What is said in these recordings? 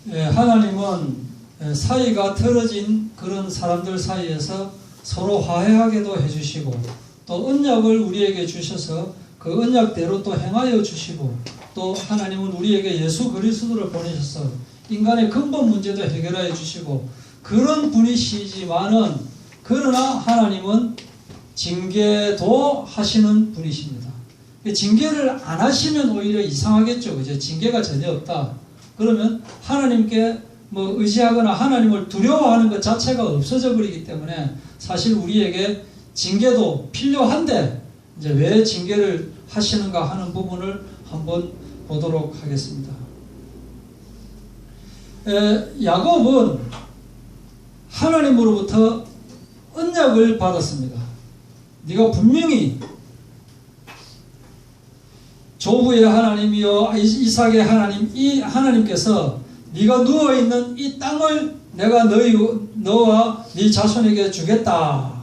하나님은 사이가 틀어진 그런 사람들 사이에서 서로 화해하게도 해주시고 또 언약을 우리에게 주셔서 그 언약대로 또 행하여 주시고 또 하나님은 우리에게 예수 그리스도를 보내셔서 인간의 근본 문제도 해결하여 주시고 그런 분이시지만은 그러나 하나님은 징계도 하시는 분이십니다. 징계를 안 하시면 오히려 이상하겠죠. 그죠? 징계가 전혀 없다. 그러면 하나님께 의지하거나 하나님을 두려워하는 것 자체가 없어져 버리기 때문에 사실 우리에게 징계도 필요한데 이제 왜 징계를 하시는가 하는 부분을 한번 보도록 하겠습니다. 야곱은 하나님으로부터 언약을 받았습니다. 네가 분명히 조부의 하나님이요 이삭의 하나님 이 하나님께서 네가 누워있는 이 땅을 내가 너와 네 자손에게 주겠다.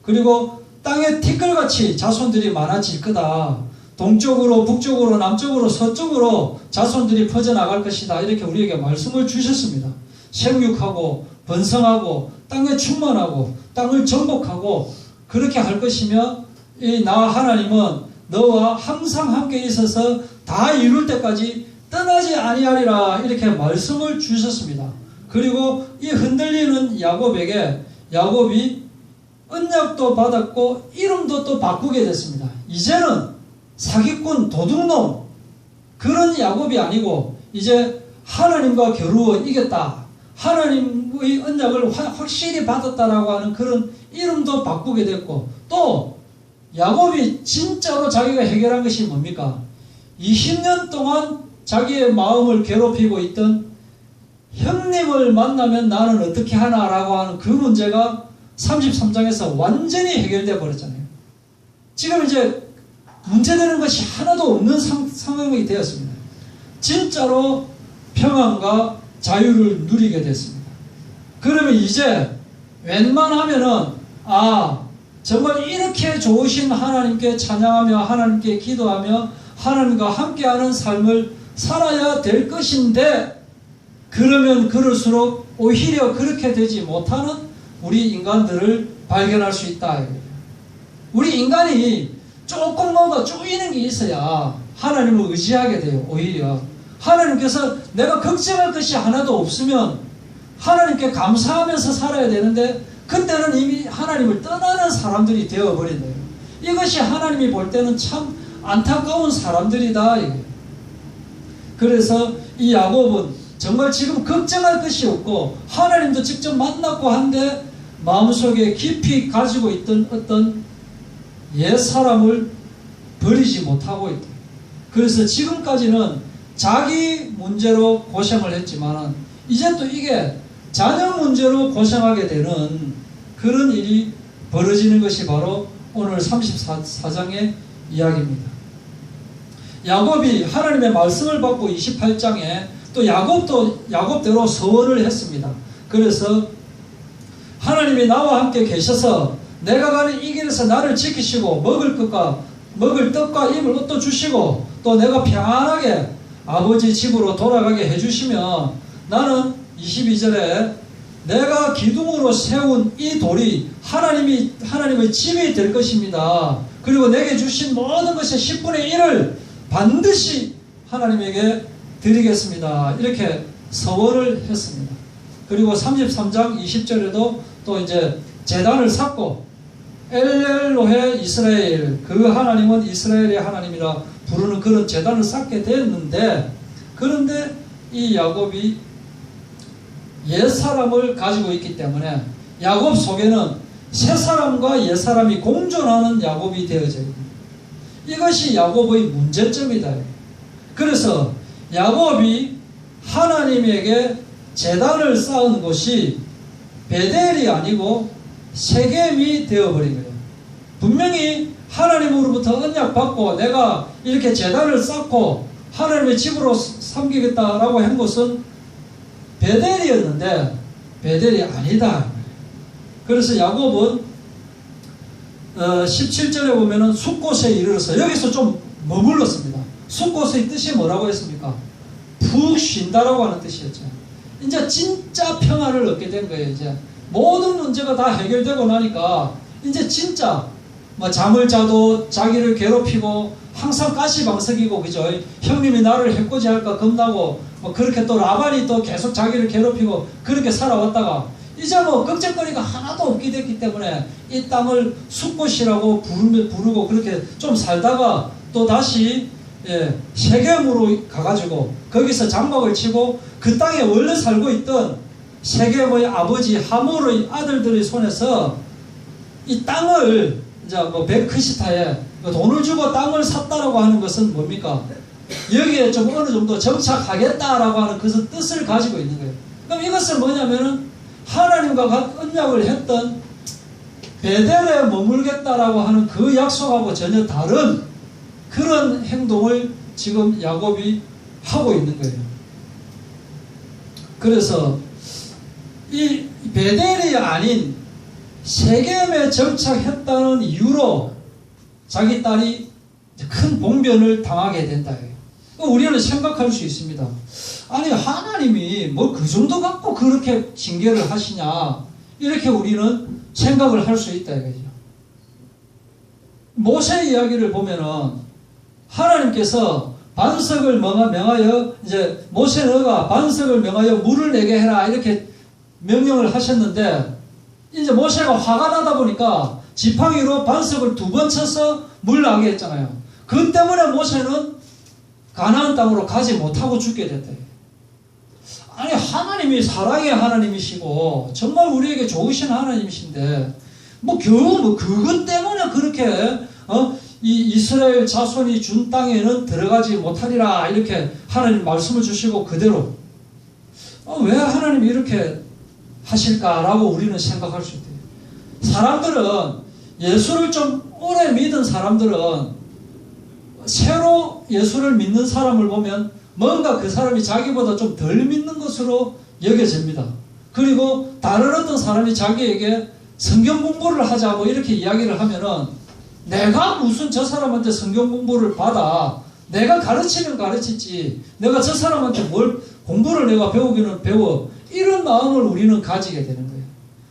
그리고 땅에 티끌같이 자손들이 많아질 거다. 동쪽으로 북쪽으로 남쪽으로 서쪽으로 자손들이 퍼져나갈 것이다. 이렇게 우리에게 말씀을 주셨습니다. 생육하고 번성하고 땅에 충만하고 땅을 정복하고 그렇게 할 것이며 나 하나님은 너와 항상 함께 있어서 다 이룰 때까지 떠나지 아니하리라 이렇게 말씀을 주셨습니다. 그리고 이 흔들리는 야곱에게 야곱이 언약도 받았고 이름도 또 바꾸게 됐습니다. 이제는 사기꾼 도둑놈 그런 야곱이 아니고 이제 하나님과 겨루어 이겼다. 하나님의 언약을 확실히 받았다라고 하는 그런 이름도 바꾸게 됐고 또 야곱이 진짜로 자기가 해결한 것이 뭡니까? 20년 동안 자기의 마음을 괴롭히고 있던 형님을 만나면 나는 어떻게 하나라고 하는 그 문제가 33장에서 완전히 해결되어 버렸잖아요. 지금 이제 문제되는 것이 하나도 없는 상황이 되었습니다. 진짜로 평안과 자유를 누리게 됐습니다. 그러면 이제 웬만하면은 정말 이렇게 좋으신 하나님께 찬양하며 하나님께 기도하며 하나님과 함께하는 삶을 살아야 될 것인데 그러면 그럴수록 오히려 그렇게 되지 못하는 우리 인간들을 발견할 수 있다. 우리 인간이 조금 뭔가 쪼이는 게 있어야 하나님을 의지하게 돼요. 오히려 하나님께서 내가 걱정할 것이 하나도 없으면 하나님께 감사하면서 살아야 되는데 그때는 이미 하나님을 떠나는 사람들이 되어버린대요. 이것이 하나님이 볼 때는 참 안타까운 사람들이다. 그래서 이 야곱은 정말 지금 걱정할 것이 없고 하나님도 직접 만났고 한데 마음속에 깊이 가지고 있던 어떤 옛사람을 버리지 못하고 있다. 그래서 지금까지는 자기 문제로 고생을 했지만 이제 또 이게 자녀 문제로 고생하게 되는 그런 일이 벌어지는 것이 바로 오늘 34장의 이야기입니다. 야곱이 하나님의 말씀을 받고 28장에 또 야곱대로 서원을 했습니다. 그래서 하나님이 나와 함께 계셔서 내가 가는 이 길에서 나를 지키시고 먹을 떡과 입을 옷도 주시고 또 내가 평안하게 아버지 집으로 돌아가게 해주시면 나는 22절에 내가 기둥으로 세운 이 돌이 하나님의 집이 될 것입니다. 그리고 내게 주신 모든 것의 10분의 1을 반드시 하나님에게 드리겠습니다. 이렇게 서원을 했습니다. 그리고 33장 20절에도 또 이제 제단을 쌓고 엘렐로헤 이스라엘 그 하나님은 이스라엘의 하나님이라 부르는 그런 제단을 쌓게 됐는데 그런데 이 야곱이 옛사람을 가지고 있기 때문에 야곱 속에는 새사람과 옛사람이 공존하는 야곱이 되어져요. 이것이 야곱의 문제점이다. 그래서 야곱이 하나님에게 제단을 쌓은 곳이 베델이 아니고 세겜이 되어버린 거예요. 분명히 하나님으로부터 언약받고 내가 이렇게 제단을 쌓고 하나님의 집으로 삼기겠다라고 한 것은 베델이었는데 베델이 아니다. 그래서 야곱은 17절에 보면은 숫곳에 이르러서 여기서 좀 머물렀습니다. 숫곳의 뜻이 뭐라고 했습니까? 푹 쉰다라고 하는 뜻이었죠. 이제 진짜 평안을 얻게 된 거예요. 이제 모든 문제가 다 해결되고 나니까 이제 진짜 뭐 잠을 자도 자기를 괴롭히고 항상 가시방석이고, 그죠? 형님이 나를 해코지할까 겁나고, 뭐 그렇게 또 라반이 또 계속 자기를 괴롭히고 그렇게 살아왔다가 이제 뭐 걱정거리가 하나도 없게 됐기 때문에 이 땅을 숲곳이라고 부르고 그렇게 좀 살다가 또 다시 세겜으로 가가지고 거기서 장막을 치고 그 땅에 원래 살고 있던 세겜의 아버지 하몰의 아들들의 손에서 이 땅을 이제 뭐 베크시타에 돈을 주고 땅을 샀다라고 하는 것은 뭡니까? 여기에 좀 어느 정도 정착하겠다라고 하는 그 뜻을 가지고 있는 거예요. 그럼 이것은 뭐냐면은 하나님과 언약을 했던 베델에 머물겠다라고 하는 그 약속하고 전혀 다른 그런 행동을 지금 야곱이 하고 있는 거예요. 그래서 이 베델이 아닌 세겜에 정착했다는 이유로 자기 딸이 큰 봉변을 당하게 된다. 우리는 생각할 수 있습니다. 아니 하나님이 뭐 그 정도 갖고 그렇게 징계를 하시냐, 이렇게 우리는 생각을 할 수 있다 이거죠. 모세 이야기를 보면은 하나님께서 반석을 명하여 이제 모세 너가 반석을 명하여 물을 내게 해라 이렇게 명령을 하셨는데, 이제 모세가 화가 나다 보니까 지팡이로 반석을 2번 쳐서 물 나게 했잖아요. 그 때문에 모세는 가나안 땅으로 가지 못하고 죽게 됐다. 아니 하나님이 사랑의 하나님이시고 정말 우리에게 좋으신 하나님이신데 뭐 겨우 뭐 그것 때문에 그렇게 이 이스라엘 자손이 준 땅에는 들어가지 못하리라 이렇게 하나님 말씀을 주시고 그대로 왜 하나님이 이렇게 하실까라고 우리는 생각할 수 있대요. 사람들은 예수를 좀 오래 믿은 사람들은 새로 예수를 믿는 사람을 보면 뭔가 그 사람이 자기보다 좀 덜 믿는 것으로 여겨집니다. 그리고 다른 어떤 사람이 자기에게 성경 공부를 하자고 이렇게 이야기를 하면은 내가 무슨 저 사람한테 성경 공부를 받아, 내가 가르치면 가르치지 내가 저 사람한테 뭘 공부를 내가 배우기는 배워, 이런 마음을 우리는 가지게 되는 거예요.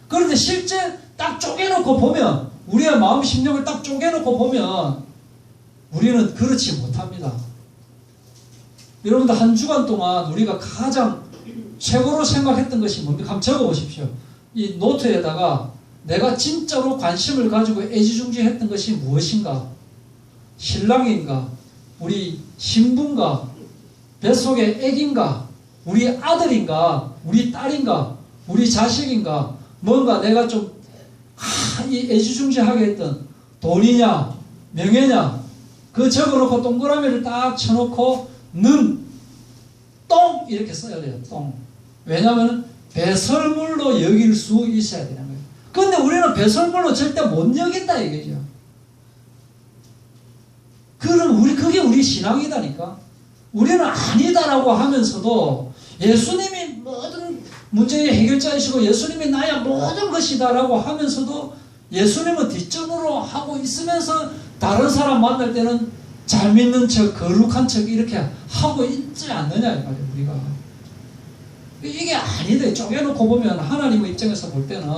그런데 실제 딱 쪼개놓고 보면, 우리의 마음 심령을 딱 쪼개놓고 보면 우리는 그렇지 못합니다. 여러분들 한 주간 동안 우리가 가장 최고로 생각했던 것이 뭡니까? 한번 적어보십시오. 이 노트에다가 내가 진짜로 관심을 가지고 애지중지했던 것이 무엇인가? 신랑인가? 우리 신부인가? 뱃속의 애기인가? 우리 아들인가? 우리 딸인가? 우리 자식인가? 뭔가 내가 좀 이 애지중지하게 했던 돈이냐? 명예냐? 그 적어놓고 동그라미를 딱 쳐놓고 똥 이렇게 써야 돼요. 똥. 왜냐하면 배설물로 여길 수 있어야 되는 거예요. 그런데 우리는 배설물로 절대 못 여긴다 이거죠. 그럼 그게 우리 신앙이다니까. 우리는 아니다라고 하면서도 예수님이 모든 문제의 해결자이시고 예수님이 나야 모든 것이다라고 하면서도 예수님은 뒷전으로 하고 있으면서 다른 사람 만날 때는 잘 믿는 척, 거룩한 척 이렇게 하고 있지 않느냐 이 말이에요. 우리가 이게 아니다. 쪼개놓고 보면 하나님의 입장에서 볼 때는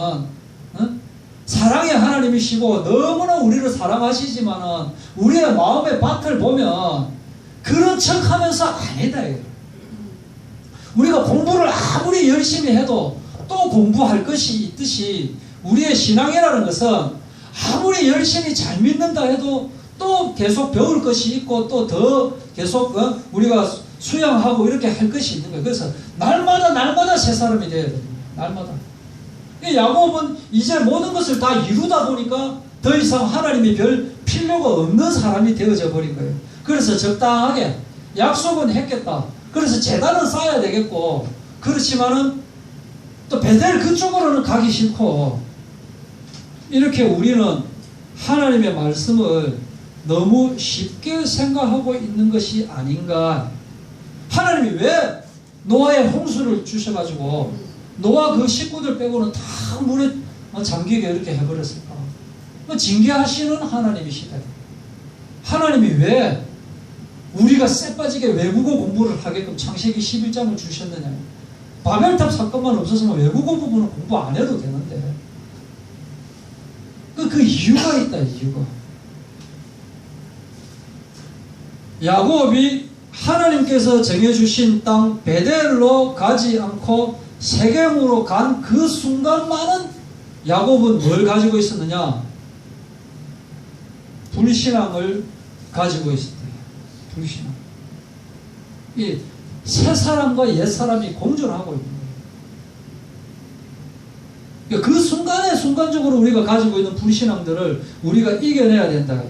사랑의 하나님이시고 너무나 우리를 사랑하시지만은 우리의 마음의 밭을 보면 그런 척하면서 아니다. 우리가 공부를 아무리 열심히 해도 또 공부할 것이 있듯이 우리의 신앙이라는 것은 아무리 열심히 잘 믿는다 해도 또 계속 배울 것이 있고 또 더 계속 우리가 수양하고 이렇게 할 것이 있는 거예요. 그래서 날마다 새 사람이 되어야 됩니다. 날마다. 야곱은 이제 모든 것을 다 이루다 보니까 더 이상 하나님이 별 필요가 없는 사람이 되어져 버린 거예요. 그래서 적당하게 약속은 했겠다. 그래서 제단은 쌓아야 되겠고, 그렇지만은 또 베델 그쪽으로는 가기 싫고, 이렇게 우리는 하나님의 말씀을 너무 쉽게 생각하고 있는 것이 아닌가. 하나님이 왜 노아의 홍수를 주셔가지고 노아 그 식구들 빼고는 다 물에 잠기게 이렇게 해버렸을까? 징계하시는 하나님이시다. 하나님이 왜 우리가 쎄빠지게 외국어 공부를 하게끔 창세기 11장을 주셨느냐? 바벨탑 사건만 없었으면 외국어 부분은 공부 안 해도 되는데 그 이유가 있다. 이유가 야곱이 하나님께서 정해주신 땅 베델로 가지 않고 세겜으로 간 그 순간만은 야곱은 뭘 가지고 있었느냐? 불신앙을 가지고 있었다. 불신앙. 이 새 사람과 옛 사람이 공존하고 있는 거예요. 그 순간에 순간적으로 우리가 가지고 있는 불신앙들을 우리가 이겨내야 된다.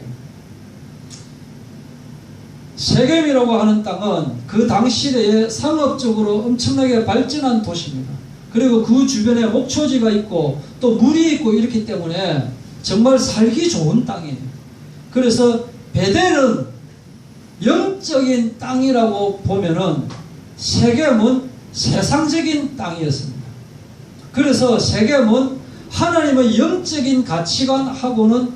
세겜이라고 하는 땅은 그 당시대에 상업적으로 엄청나게 발전한 도시입니다. 그리고 그 주변에 목초지가 있고 또 물이 있고 이렇기 때문에 정말 살기 좋은 땅이에요. 그래서 베델은 영적인 땅이라고 보면은 세겜은 세상적인 땅이었습니다. 그래서 세겜은 하나님의 영적인 가치관하고는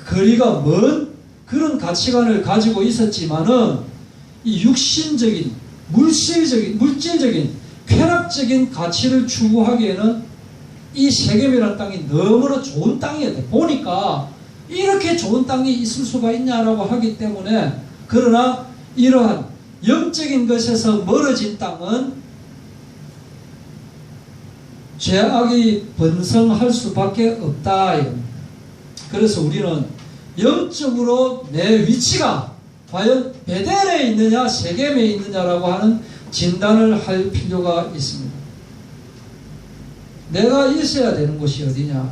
거리가 먼 그런 가치관을 가지고 있었지만은 이 육신적인, 물질적인, 쾌락적인 가치를 추구하기에는 이 세겜이라는 땅이 너무나 좋은 땅이었대. 보니까 이렇게 좋은 땅이 있을 수가 있냐라고 하기 때문에 그러나 이러한 영적인 것에서 멀어진 땅은 죄악이 번성할 수밖에 없다. 그래서 우리는 영적으로 내 위치가 과연 베델에 있느냐 세겜에 있느냐라고 하는 진단을 할 필요가 있습니다. 내가 있어야 되는 곳이 어디냐?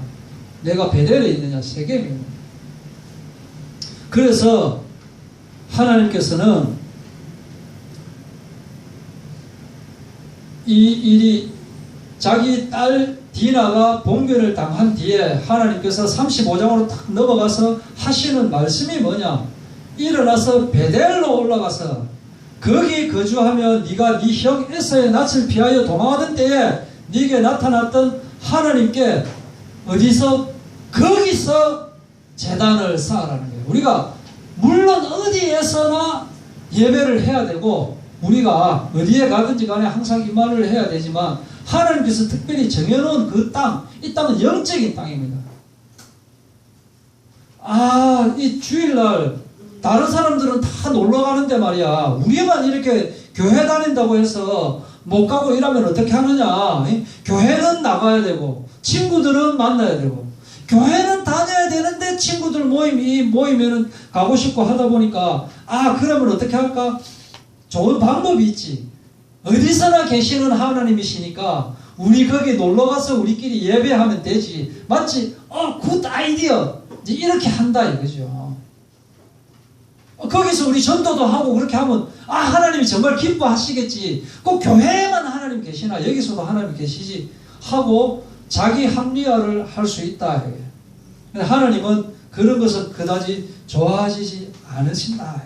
내가 베델에 있느냐 세겜에 있느냐? 그래서 하나님께서는 이 일이 자기 딸 디나가 봉변을 당한 뒤에 하나님께서 35장으로 딱 넘어가서 하시는 말씀이 뭐냐? 일어나서 베델로 올라가서 거기 거주하며 네가 네 형 에사의 낯을 피하여 도망하던 때에 네게 나타났던 하나님께 어디서 거기서 제단을 쌓으라는 거예요. 우리가 물론 어디에서나 예배를 해야 되고 우리가 어디에 가든지 간에 항상 이 말을 해야 되지만 하나님께서 특별히 정해놓은 그 땅, 이 땅은 영적인 땅입니다. 이 주일날 다른 사람들은 다 놀러 가는데 말이야 우리만 이렇게 교회 다닌다고 해서 못 가고 이러면 어떻게 하느냐? 교회는 나가야 되고 친구들은 만나야 되고 교회는 다녀야 되는데 친구들 모이면은 가고 싶고 하다 보니까 그러면 어떻게 할까? 좋은 방법이 있지. 어디서나 계시는 하나님이시니까 우리 거기 놀러가서 우리끼리 예배하면 되지. 맞지? 굿 아이디어. 이제 이렇게 한다 이거죠. 거기서 우리 전도도 하고 그렇게 하면 하나님이 정말 기뻐하시겠지. 꼭 교회에만 하나님 계시나 여기서도 하나님 계시지 하고 자기 합리화를 할 수 있다. 하나님은 그런 것을 그다지 좋아하시지 않으신다.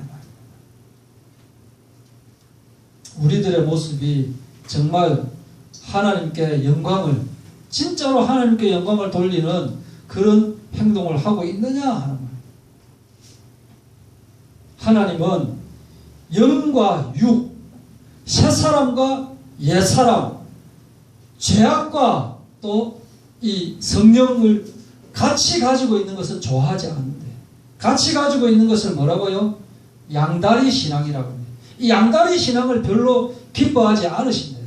우리들의 모습이 정말 하나님께 영광을 진짜로 하나님께 영광을 돌리는 그런 행동을 하고 있느냐 하는 거예요. 하나님은 영과 육, 새사람과 옛사람, 죄악과 또 이 성령을 같이 가지고 있는 것은 좋아하지 않는데 같이 가지고 있는 것을 뭐라고요? 양다리 신앙이라고 합니다. 이 양다리 신앙을 별로 기뻐하지 않으신다.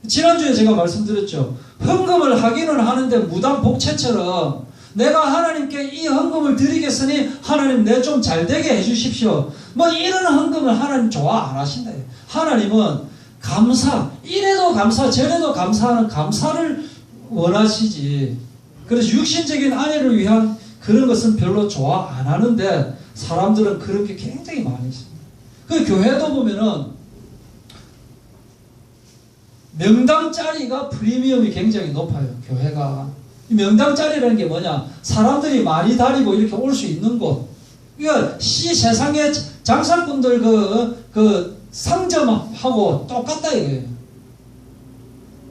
지난주에 제가 말씀드렸죠. 헌금을 하기는 하는데 무당 복채처럼 내가 하나님께 이 헌금을 드리겠으니 하나님 내 좀 잘되게 해주십시오. 뭐 이런 헌금을 하나님 좋아 안 하신다. 하나님은 감사, 이래도 감사 저래도 감사하는 감사를 원하시지. 그래서 육신적인 아내를 위한 그런 것은 별로 좋아 안 하는데 사람들은 그런 게 굉장히 많이 있습니다. 그 교회도 보면은 명당짜리가 프리미엄이 굉장히 높아요. 교회가. 명당짜리라는 게 뭐냐? 사람들이 많이 다니고 이렇게 올 수 있는 곳. 이거 세상의 장사꾼들 그 상점하고 똑같다 이거예요.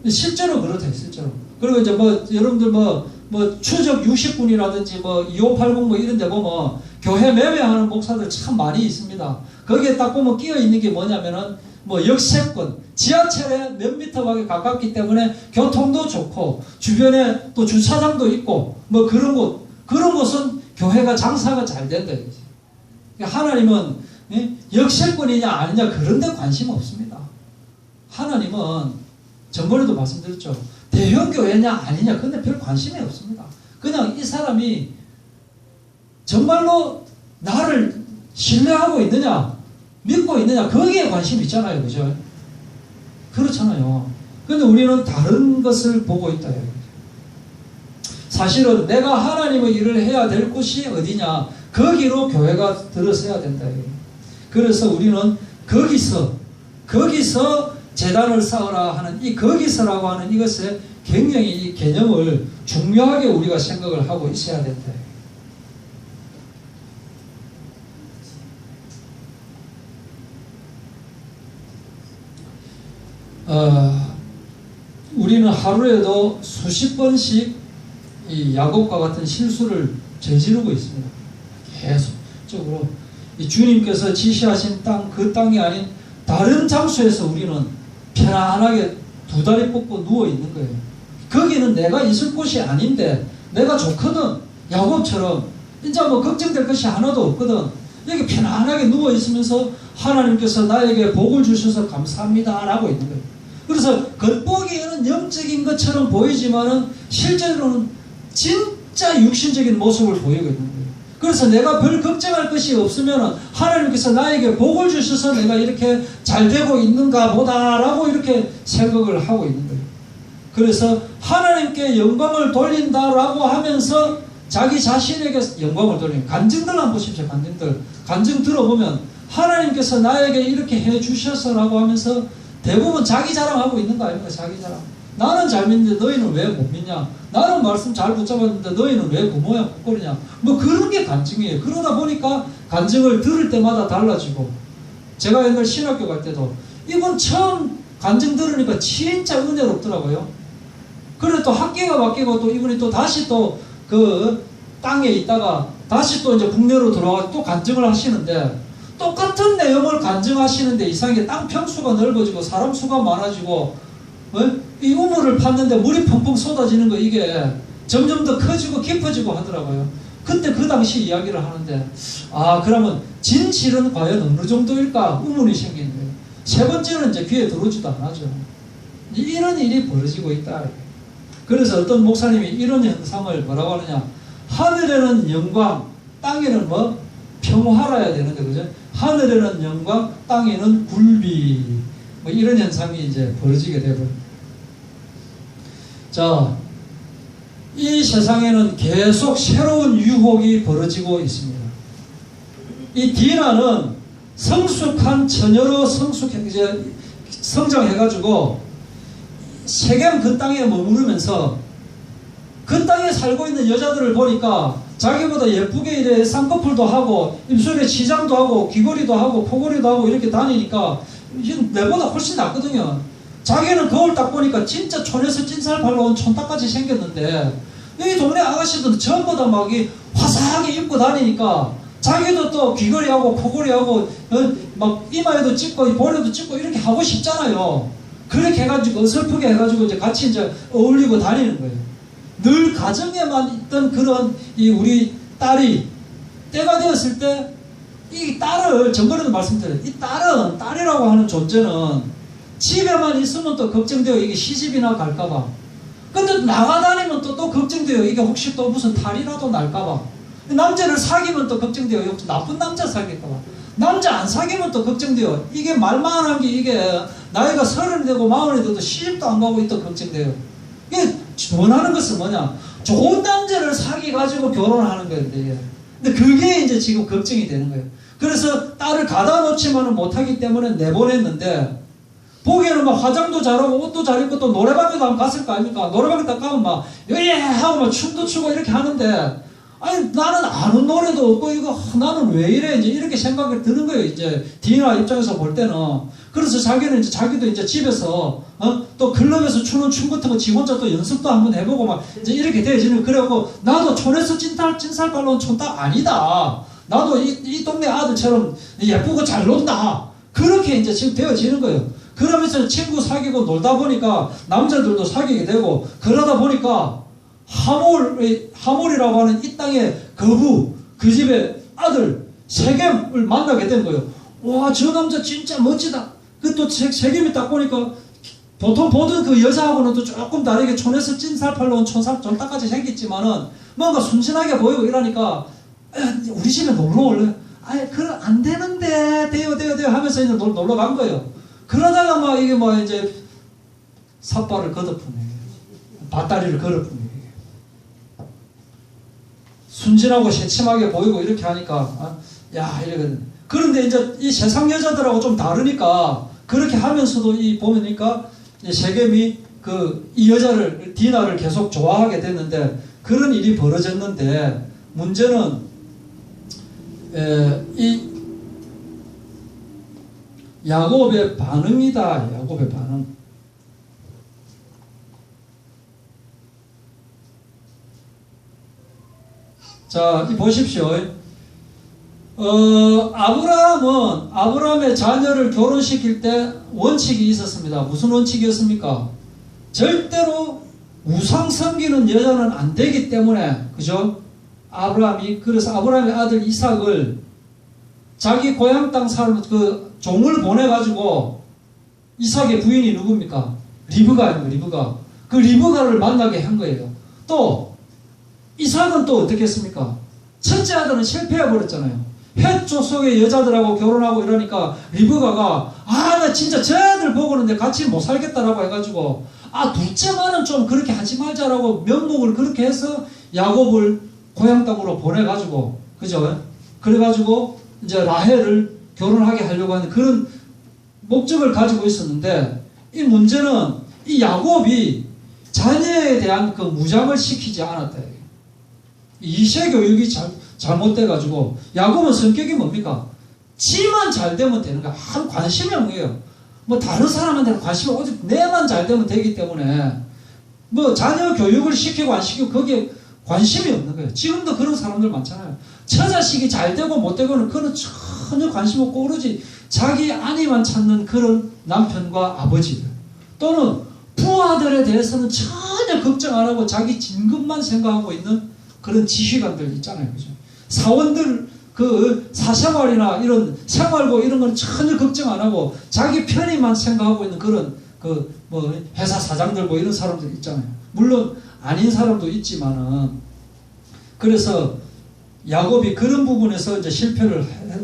실제로 그렇다 실제로. 그리고 이제 여러분들 추적 60분이라든지 2580 이런 데 보면 교회 매매하는 목사들 참 많이 있습니다. 거기에 딱 보면 끼어 있는 게 뭐냐면은 뭐 역세권, 지하철에 몇 미터 밖에 가깝기 때문에 교통도 좋고 주변에 또 주차장도 있고 뭐 그런 곳은 교회가 장사가 잘 된다. 그러니까 하나님은 역세권이냐 아니냐 그런 데 관심 없습니다. 하나님은 전번에도 말씀드렸죠. 대형 교회냐 아니냐 근데 별 관심이 없습니다. 그냥 이 사람이 정말로 나를 신뢰하고 있느냐 믿고 있느냐 거기에 관심이 있잖아요. 그죠? 그렇잖아요. 근데 우리는 다른 것을 보고 있다. 사실은 내가 하나님의 일을 해야 될 곳이 어디냐 거기로 교회가 들어서야 된다. 그래서 우리는 거기서 재단을 쌓으라 하는 이 거기서라고 하는 이것에 굉장히 이 개념을 중요하게 우리가 생각을 하고 있어야 된다. 우리는 하루에도 수십 번씩 이 야곱과 같은 실수를 저지르고 있습니다. 계속적으로 이 주님께서 지시하신 땅, 그 땅이 아닌 다른 장소에서 우리는 편안하게 두 다리 뻗고 누워 있는 거예요. 거기는 내가 있을 곳이 아닌데 내가 좋거든. 야곱처럼 이제 뭐 걱정될 것이 하나도 없거든. 여기 편안하게 누워 있으면서 하나님께서 나에게 복을 주셔서 감사합니다 라고 있는 거예요. 그래서 겉보기에는 영적인 것처럼 보이지만은 실제로는 진짜 육신적인 모습을 보이고 있는 거예요. 그래서 내가 별 걱정할 것이 없으면 하나님께서 나에게 복을 주셔서 내가 이렇게 잘 되고 있는가 보다라고 이렇게 생각을 하고 있는 거예요. 그래서 하나님께 영광을 돌린다라고 하면서 자기 자신에게 영광을 돌리는 간증들 한번 보십시오. 간증 들어보면 하나님께서 나에게 이렇게 해주셔서라고 하면서 대부분 자기 자랑하고 있는 거 아닙니까? 자기 자랑. 나는 잘 믿는데 너희는 왜 못 믿냐? 나는 말씀 잘 붙잡았는데 너희는 왜 그 모양 꼴이냐? 뭐 그런 게 간증이에요. 그러다 보니까 간증을 들을 때마다 달라지고, 제가 옛날 신학교 갈 때도 이분 처음 간증 들으니까 진짜 은혜롭더라고요. 그래 또 학기가 바뀌고 또 이분이 또 다시 또 그 땅에 있다가 다시 또 이제 국내로 들어와 또 간증을 하시는데, 똑같은 내용을 간증하시는데 이상하게 땅 평수가 넓어지고 사람 수가 많아지고 이 우물을 팠는데 물이 펑펑 쏟아지는 거, 이게 점점 더 커지고 깊어지고 하더라고요. 그때 그 당시 이야기를 하는데, 그러면 진실은 과연 어느 정도일까 의문이 생기는 거예요. 세 번째는 이제 귀에 들어오지도 않아죠. 이런 일이 벌어지고 있다. 그래서 어떤 목사님이 이런 현상을 뭐라고 하느냐, 하늘에는 영광, 땅에는 뭐 평화라야 되는데, 그죠? 하늘에는 영광, 땅에는 굴비, 뭐 이런 현상이 이제 벌어지게 되거든요. 자, 이 세상에는 계속 새로운 유혹이 벌어지고 있습니다. 이 디나는 성숙한 처녀로 이제 성장해가지고 세겜 그 땅에 머무르면서 그 땅에 살고 있는 여자들을 보니까 자기보다 예쁘게 이래 쌍꺼풀도 하고 입술에 치장도 하고 귀걸이도 하고 포고리도 하고 이렇게 다니니까 내보다 훨씬 낫거든요. 자기는 거울 딱 보니까 진짜 촌에서 찐살 발라온 촌딱같이 생겼는데, 여기 동네 아가씨들은 전부 다 막 화사하게 입고 다니니까 자기도 또 귀걸이하고 포고리하고 막 이마에도 찍고 볼에도 찍고 이렇게 하고 싶잖아요. 그렇게 해가지고 어설프게 해가지고 이제 같이 이제 어울리고 다니는 거예요. 늘 가정에만 있던 그런 우리 딸이 때가 되었을 때, 이 딸을 전번에도 말씀드렸어요. 이 딸이라고 하는 존재는 집에만 있으면 또 걱정돼요. 이게 시집이나 갈까봐. 근데 나가다니면 또 걱정돼요. 이게 혹시 또 무슨 탈이라도 날까봐. 남자를 사귀면 또 걱정돼요. 혹시 나쁜 남자 사귈까봐. 남자 안 사귀면 또 걱정돼요. 이게 말만 한 게 이게 나이가 30이 되고 40이 돼도 시집도 안 가고 또 걱정돼요. 이게 원하는 것은 뭐냐? 좋은 남자를 사귀가지고 결혼하는 거예요. 근데 그게 이제 지금 걱정이 되는 거예요. 그래서 딸을 가다 놓지만은 못하기 때문에 내보냈는데, 보기에는 막 화장도 잘하고 옷도 잘 입고 또 노래방에도 한번 갔을 거 아닙니까? 노래방에 딱 가면 막 예 하고 막 춤도 추고 이렇게 하는데, 아니 나는 아는 노래도 없고 이거 나는 왜 이래 이제 이렇게 생각이 드는 거예요. 이제 디나 입장에서 볼 때는. 그래서 자기도 이제 집에서 또 클럽에서 추는 춤 같은 거 지 혼자 또 연습도 한번 해보고 막 이제 이렇게 돼지는. 그래갖고 나도 촌에서 찐살 발라온 촌딱 아니다. 나도 이 동네 아들처럼 예쁘고 잘 논다. 그렇게 이제 지금 되어지는 거예요. 그러면서 친구 사귀고 놀다 보니까 남자들도 사귀게 되고, 그러다 보니까 하몰이라고 하는 이 땅의 거부, 그 집의 아들 세겜을 만나게 된 거예요. 와, 저 남자 진짜 멋지다. 그 또 세겜이 딱 보니까 보통 보던 그 여자하고는 또 조금 다르게 촌에서 찐살팔로 온 촌딱같이 생겼지만은 뭔가 순진하게 보이고 이러니까 우리 집에 놀러 올래? 아니, 그럼 안 되는데, 돼요 하면서 이제 놀러 간 거예요. 그러다가 막 이게 뭐 이제 삿발을 거듭하네. 밧다리를 걸어보네. 순진하고 새침하게 보이고 이렇게 하니까, 야, 이러거든. 그런데 이제 이 세상 여자들하고 좀 다르니까, 그렇게 하면서도 보니까, 세겜이 이 여자를, 디나를 계속 좋아하게 됐는데, 그런 일이 벌어졌는데, 문제는, 이 야곱의 반응이다. 야곱의 반응. 자, 보십시오. 아브라함의 자녀를 결혼시킬 때 원칙이 있었습니다. 무슨 원칙이었습니까? 절대로 우상 섬기는 여자는 안 되기 때문에, 그죠? 그래서 아브라함의 아들 이삭을 자기 고향 땅 사람, 종을 보내가지고, 이삭의 부인이 누굽니까? 리브가입니다. 그 리브가를 만나게 한 거예요. 또, 이삭은 또 어떻게 했습니까? 첫째 아들은 실패해버렸잖아요. 헷 족속의 여자들하고 결혼하고 이러니까 리브가가, 나 진짜 쟤들 보고는 같이 못 살겠다라고 해가지고, 둘째만은 좀 그렇게 하지 말자라고 면목을 그렇게 해서 야곱을 고향 땅으로 보내가지고, 그죠? 그래가지고 이제 라헬을 결혼하게 하려고 하는 그런 목적을 가지고 있었는데, 이 문제는 이 야곱이 자녀에 대한 그 무장을 시키지 않았다. 이세 교육이 잘못돼가지고, 야곱은 성격이 뭡니까? 지만 잘 되면 되는 거야. 아무 관심이 없는 거예요. 뭐 다른 사람한테는 관심이 오직 내만 잘 되면 되기 때문에, 뭐 자녀 교육을 시키고 안 시키고 거기에 관심이 없는 거예요. 지금도 그런 사람들 많잖아요. 처자식이 잘 되고 못 되고는 그는 전혀 관심 없고 오로지 자기 아내만 찾는 그런 남편과 아버지들, 또는 부하들에 대해서는 전혀 걱정 안 하고 자기 진급만 생각하고 있는 그런 지휘관들 있잖아요. 그죠? 사원들, 사생활이나 이런 생활고 이런 건 전혀 걱정 안 하고 자기 편의만 생각하고 있는 그런, 회사 사장들 이런 사람들 있잖아요. 물론 아닌 사람도 있지만은, 그래서 야곱이 그런 부분에서 이제 실패를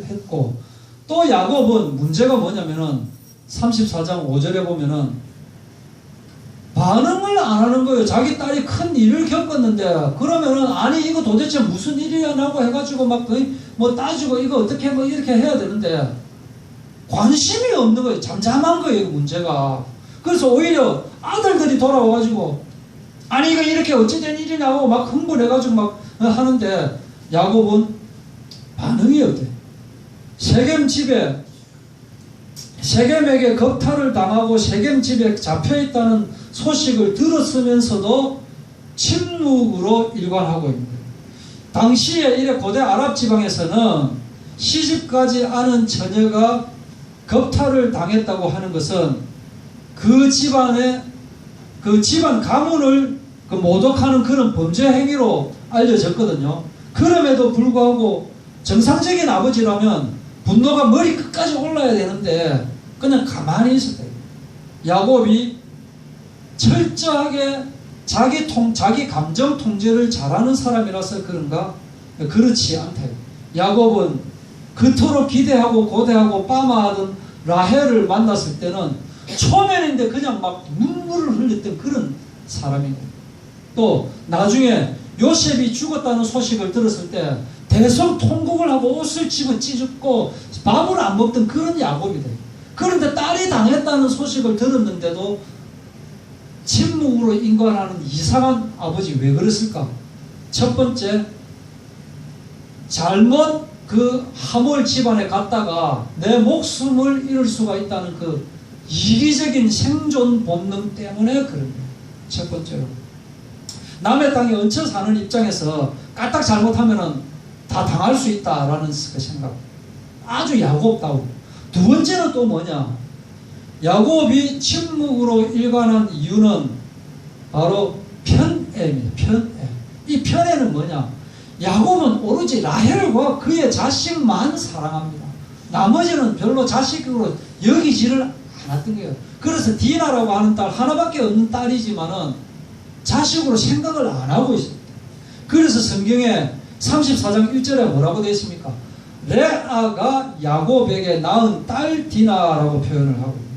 했고, 또 야곱은 문제가 뭐냐면은 34장 5절에 보면은 반응을 안 하는 거예요. 자기 딸이 큰 일을 겪었는데, 그러면은, 이거 도대체 무슨 일이야? 라고 해가지고 막 거의 따지고 이거 어떻게 이렇게 해야 되는데, 관심이 없는 거예요. 잠잠한 거예요, 문제가. 그래서 오히려 아들들이 돌아와가지고, 이거 이렇게 어찌된 일이냐고 막 흥분해가지고 막 하는데, 야곱은 반응이 없대. 세겜에게 겁탈을 당하고 세겜 집에 잡혀있다는 소식을 들었으면서도 침묵으로 일관하고 있는 거예요. 당시에 이래 고대 아랍 지방에서는 시집가지 않은 처녀가 겁탈을 당했다고 하는 것은 그 집안 가문을 모독하는 그런 범죄 행위로 알려졌거든요. 그럼에도 불구하고 정상적인 아버지라면 분노가 머리 끝까지 올라야 되는데 그냥 가만히 있었다. 야곱이 철저하게 자기 감정 통제를 잘하는 사람이라서 그런가? 그렇지 않다. 야곱은 그토록 기대하고 고대하고 빠마하던 라헬을 만났을 때는 초면인데 그냥 막 눈물을 흘렸던 그런 사람이고, 또 나중에 요셉이 죽었다는 소식을 들었을 때 대성통곡을 하고 옷을 집어 찢고 밥을 안 먹던 그런 야곱이 돼. 그런데 딸이 당했다는 소식을 들었는데도 침묵으로 인관하는 이상한 아버지, 왜 그랬을까? 첫 번째, 잘못 그 하몰 집안에 갔다가 내 목숨을 잃을 수가 있다는 그 이기적인 생존 본능 때문에 그런 거예요. 첫 번째로. 남의 땅에 얹혀 사는 입장에서 까딱 잘못하면은 다 당할 수 있다라는 그 생각. 아주 야곱다우고. 두 번째는 또 뭐냐? 야곱이 침묵으로 일관한 이유는 바로 편애입니다. 편애. 이 편애는 뭐냐? 야곱은 오로지 라헬과 그의 자식만 사랑합니다. 나머지는 별로 자식으로 여기지를 않았던 거예요. 그래서 디나라고 하는 딸, 하나밖에 없는 딸이지만은 자식으로 생각을 안 하고 있습니다. 그래서 성경에 34장 1절에 뭐라고 되어 있습니까? 레아가 야곱에게 낳은 딸 디나라고 표현을 하고 있습니다.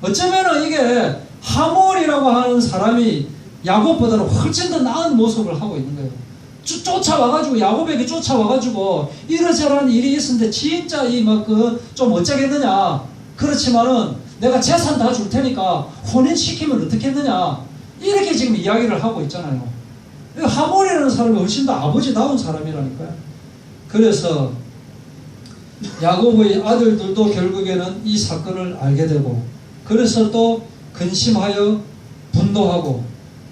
어쩌면은 이게 하몰이라고 하는 사람이 야곱보다는 훨씬 더 나은 모습을 하고 있는 거예요. 쫓아와가지고, 야곱에게 쫓아와가지고, 이러저러한 일이 있었는데, 진짜 좀 어쩌겠느냐. 그렇지만은, 내가 재산 다 줄 테니까, 혼인시키면 어떻겠느냐. 이렇게 지금 이야기를 하고 있잖아요. 하몰이라는 사람이 훨씬 더 아버지다운 사람이라니까요. 그래서, 야곱의 아들들도 결국에는 이 사건을 알게 되고, 그래서 또 근심하여 분노하고,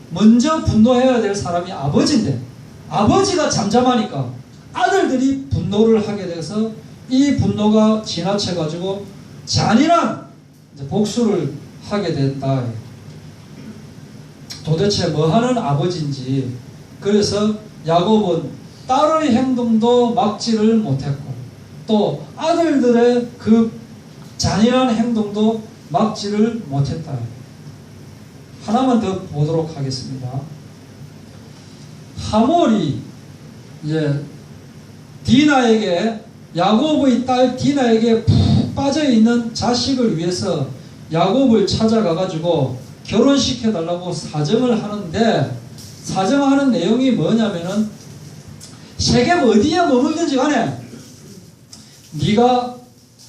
먼저 분노해야 될 사람이 아버지인데, 아버지가 잠잠하니까 아들들이 분노를 하게 돼서 이 분노가 지나쳐가지고 잔인한 복수를 하게 됐다. 도대체 뭐하는 아버지인지. 그래서 야곱은 딸의 행동도 막지를 못했고 또 아들들의 그 잔인한 행동도 막지를 못했다. 하나만 더 보도록 하겠습니다. 하몰이 이제 디나에게, 야곱의 딸 디나에게 푹 빠져있는 자식을 위해서 야곱을 찾아가가지고 결혼시켜달라고 사정을 하는데, 사정하는 내용이 뭐냐면은, 세겜 어디에 머물든지 간에 네가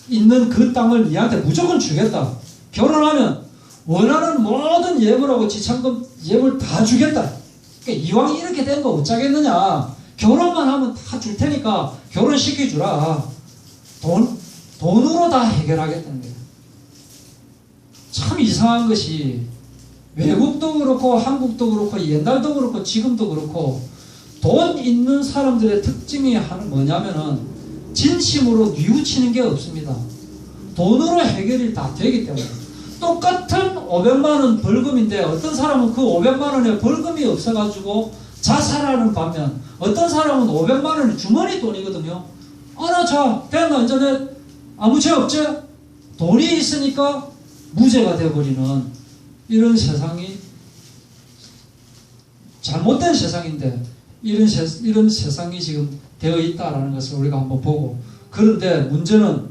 있는 그 땅을 네한테 무조건 주겠다. 결혼하면 원하는 모든 예물하고 지참금 예물 다 주겠다. 그러니까 이왕 이렇게 된 거 어쩌겠느냐. 결혼만 하면 다 줄 테니까 결혼시켜주라. 돈으로 다 해결하겠다는 거예요. 참 이상한 것이, 외국도 그렇고 한국도 그렇고 옛날도 그렇고 지금도 그렇고, 돈 있는 사람들의 특징이 뭐냐면은 진심으로 뉘우치는 게 없습니다. 돈으로 해결이 다 되기 때문에. 똑같은 500만 원 벌금인데 어떤 사람은 그 500만 원에 벌금이 없어가지고 자살하는 반면, 어떤 사람은 500만 원이 주머니 돈이거든요. 나 자 됐나 이제 내 아무 죄 없지? 돈이 있으니까 무죄가 되어버리는 이런 세상이, 잘못된 세상인데 이런 세상이 지금 되어 있다라는 것을 우리가 한번 보고, 그런데 문제는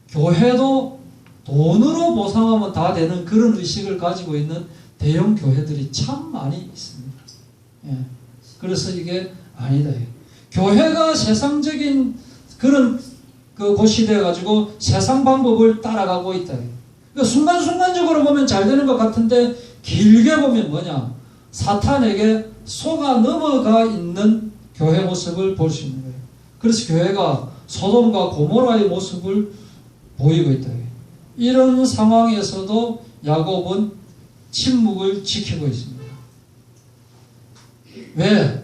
교회도 돈으로 보상하면 다 되는 그런 의식을 가지고 있는 대형 교회들이 참 많이 있습니다. 예. 그래서 이게 아니다. 교회가 세상적인 그런 곳이 되어가지고 세상 방법을 따라가고 있다. 그러니까 순간순간적으로 보면 잘 되는 것 같은데, 길게 보면 뭐냐? 사탄에게 속아 넘어가 있는 교회 모습을 볼 수 있는 거예요. 그래서 교회가 소돔과 고모라의 모습을 보이고 있다. 이런 상황에서도 야곱은 침묵을 지키고 있습니다. 왜?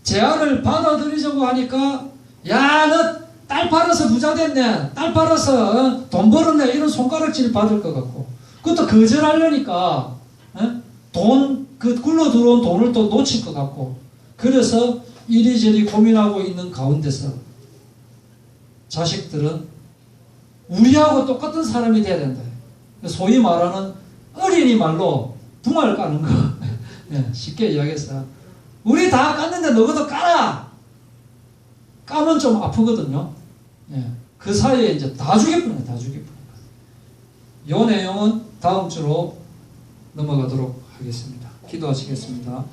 제안을 받아들이자고 하니까, 야, 너 딸 팔아서 부자 됐네, 딸 팔아서 돈 벌었네, 이런 손가락질 받을 것 같고, 그것도 거절하려니까 굴러 들어온 돈을 또 놓칠 것 같고, 그래서 이리저리 고민하고 있는 가운데서 자식들은 우리하고 똑같은 사람이 돼야 된다. 소위 말하는 어린이 말로 붕어를 까는 거. 쉽게 이야기해서, 우리 다 깠는데 너희도 까라! 까면 좀 아프거든요. 그 사이에 이제 다 죽여버려요. 다 죽여버려요. 이 내용은 다음 주로 넘어가도록 하겠습니다. 기도하시겠습니다.